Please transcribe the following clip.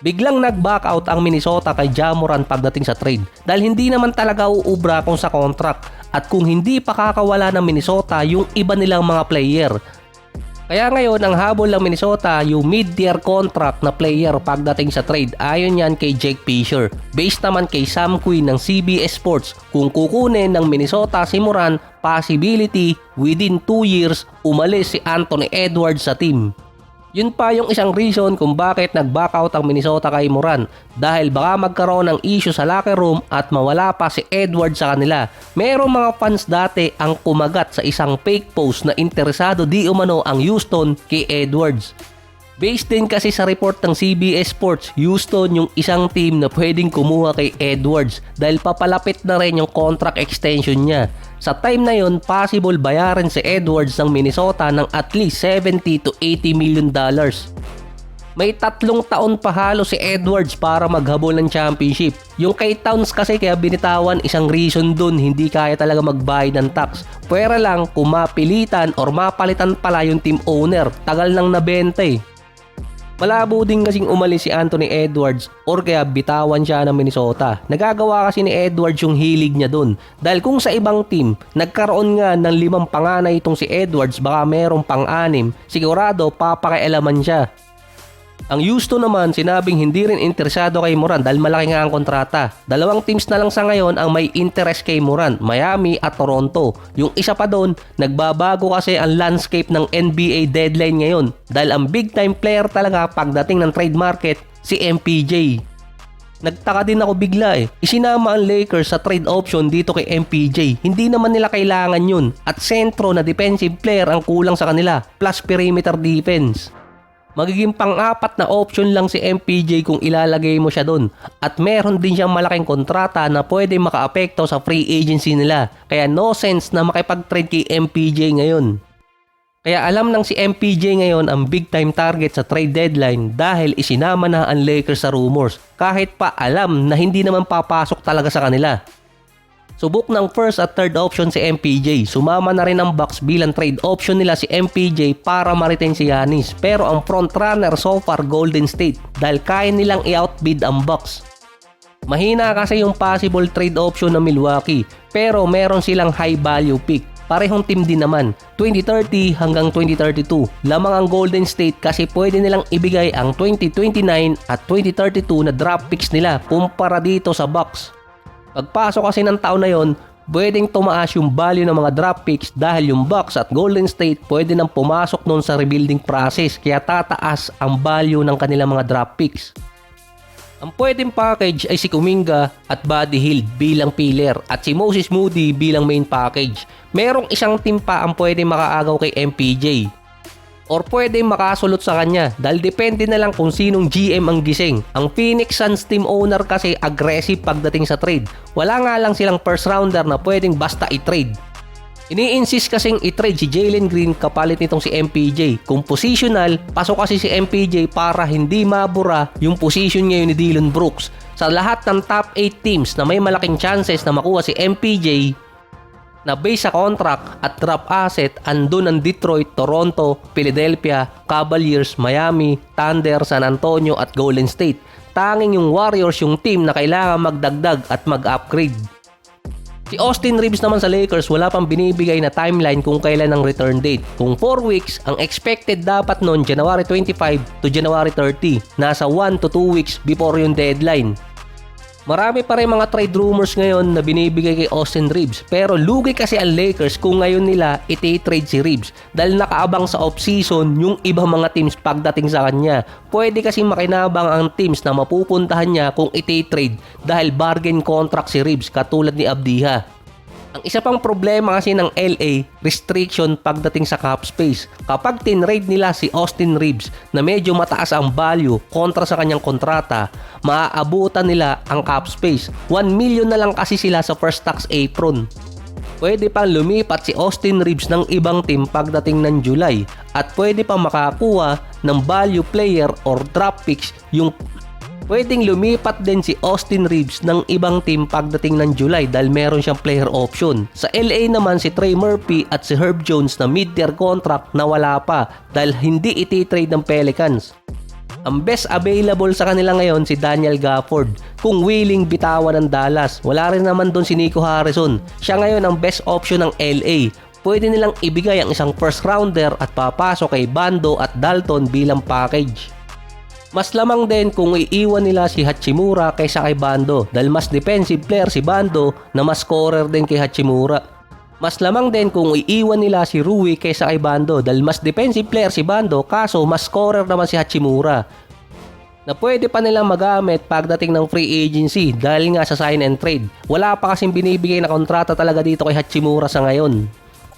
Biglang nag-back out ang Minnesota kay Ja Morant pagdating sa trade dahil hindi naman talaga uubra kung sa contract at kung hindi pa kakawala ng Minnesota yung iba nilang mga player. Kaya ngayon ang habol ng Minnesota yung mid-tier contract na player pagdating sa trade ayon yan kay Jake Fisher. Based naman kay Sam Quinn ng CBS Sports, kung kukunin ng Minnesota si Morant, possibility within 2 years umalis si Anthony Edwards sa team. Yun pa yung isang reason kung bakit nag-back out ang Minnesota kay Morant dahil baka magkaroon ng issue sa locker room at mawala pa si Edwards sa kanila. Merong mga fans dati ang kumagat sa isang fake post na interesado di umano ang Houston kay Edwards. Based din kasi sa report ng CBS Sports, Houston yung isang team na pwedeng kumuha kay Edwards dahil papalapit na rin yung contract extension niya. Sa time na yon, possible bayaran si Edwards ng Minnesota ng at least 70 to 80 million dollars. May 3 taon pa halo si Edwards para maghabol ng championship. Yung kay Towns kasi kaya binitawan isang reason dun hindi kaya talaga magbayad ng tax. Pwera lang kung mapilitan or mapalitan pala yung team owner, tagal nang nabenta eh. Malabo din kasing umalis si Anthony Edwards or kaya bitawan siya ng Minnesota. Nagagawa kasi ni Edwards yung hilig niya dun. Dahil kung sa ibang team, nagkaroon nga ng 5 panganay itong si Edwards, baka merong pang-6, sigurado papakialaman siya. Ang Houston naman sinabing hindi rin interesado kay Morant dahil malaki nga ang kontrata. 2 teams na lang sa ngayon ang may interest kay Morant, Miami at Toronto. Yung isa pa doon, nagbabago kasi ang landscape ng NBA deadline ngayon dahil ang big time player talaga pagdating ng trade market si MPJ. Nagtaka din ako bigla eh. Isinama ang Lakers sa trade option dito kay MPJ. Hindi naman nila kailangan yun at sentro na defensive player ang kulang sa kanila plus perimeter defense. Magiging pang-4 na option lang si MPJ kung ilalagay mo siya doon. At meron din siyang malaking kontrata na pwede makaapekto sa free agency nila. Kaya no sense na makipag-trade kay MPJ ngayon. Kaya alam ng si MPJ ngayon ang big time target sa trade deadline dahil isinama na ang Lakers sa rumors. Kahit pa alam na hindi naman papasok talaga sa kanila. Subok ng first at third option si MPJ. Sumama na rin ang Bucks bilang trade option nila si MPJ para ma-retain si Giannis. Pero ang frontrunner so far Golden State dahil kaya nilang i-outbid ang Bucks. Mahina kasi yung possible trade option ng Milwaukee pero meron silang high value pick. Parehong team din naman, 2030 hanggang 2032. Lamang ang Golden State kasi pwede nilang ibigay ang 2029 at 2032 na draft picks nila kumpara dito sa Bucks. Pagpasok kasi ng taon na yon, pwedeng tumaas yung value ng mga draft picks dahil yung Bucks at Golden State pwede nang pumasok noon sa rebuilding process kaya tataas ang value ng kanilang mga draft picks. Ang pwedeng package ay si Kuminga at Buddy Hield bilang pillar at si Moses Moody bilang main package. Merong isang team pa ang pwedeng makaagaw kay MPJ. Or pwede makasulot sa kanya dahil depende na lang kung sinong GM ang gising. Ang Phoenix Suns team owner kasi aggressive pagdating sa trade. Wala nga lang silang first rounder na pwedeng basta i-trade. Ini-insist kasing i-trade si Jalen Green kapalit nitong si MPJ. Kung positional, pasok kasi si MPJ para hindi mabura yung position ngayon ni Dillon Brooks. Sa lahat ng top 8 teams na may malaking chances na makuha si MPJ, na base sa contract at draft asset, andun ang Detroit, Toronto, Philadelphia, Cavaliers, Miami, Thunder, San Antonio at Golden State. Tanging yung Warriors yung team na kailangan magdagdag at mag-upgrade. Si Austin Reeves naman sa Lakers wala pang binibigay na timeline kung kailan ang return date. Kung 4 weeks, ang expected dapat noon January 25 to January 30. Nasa 1 to 2 weeks before yung deadline. Marami pa rin mga trade rumors ngayon na binibigay kay Austin Reeves pero lugi kasi ang Lakers kung ngayon nila iti-trade si Reeves dahil nakaabang sa off-season yung ibang mga teams pagdating sa kanya. Pwede kasi makinabang ang teams na mapupuntahan niya kung iti-trade dahil bargain contract si Reeves katulad ni Abdiha. Ang isa pang problema kasi ng LA, restriction pagdating sa cap space. Kapag tinrade nila si Austin Reeves na medyo mataas ang value kontra sa kanyang kontrata, maaabutan nila ang cap space. 1 million na lang kasi sila sa first tax apron. Pwede pang lumipat si Austin Reeves ng ibang team pagdating ng July at pwede pa makakuha ng value player or draft picks yung pwedeng lumipat din si Austin Reeves ng ibang team pagdating ng July dahil meron siyang player option. Sa LA naman si Trey Murphy at si Herb Jones na mid-tier contract na wala pa dahil hindi iti-trade ng Pelicans. Ang best available sa kanila ngayon si Daniel Gafford kung willing bitawan ng Dallas. Wala rin naman doon si Nico Harrison. Siya ngayon ang best option ng LA. Pwede nilang ibigay ang isang first rounder at papasok kay Bando at Dalton bilang package. Mas lamang din kung iiwan nila si Hachimura kaysa kay Bando dahil mas defensive player si Bando na mas scorer din kay Hachimura. Mas lamang din kung iiwan nila si Rui kaysa kay Bando dahil mas defensive player si Bando kaso mas scorer naman si Hachimura. Na pwede pa nilang magamit pagdating ng free agency dahil nga sa sign and trade. Wala pa kasing binibigay na kontrata talaga dito kay Hachimura sa ngayon.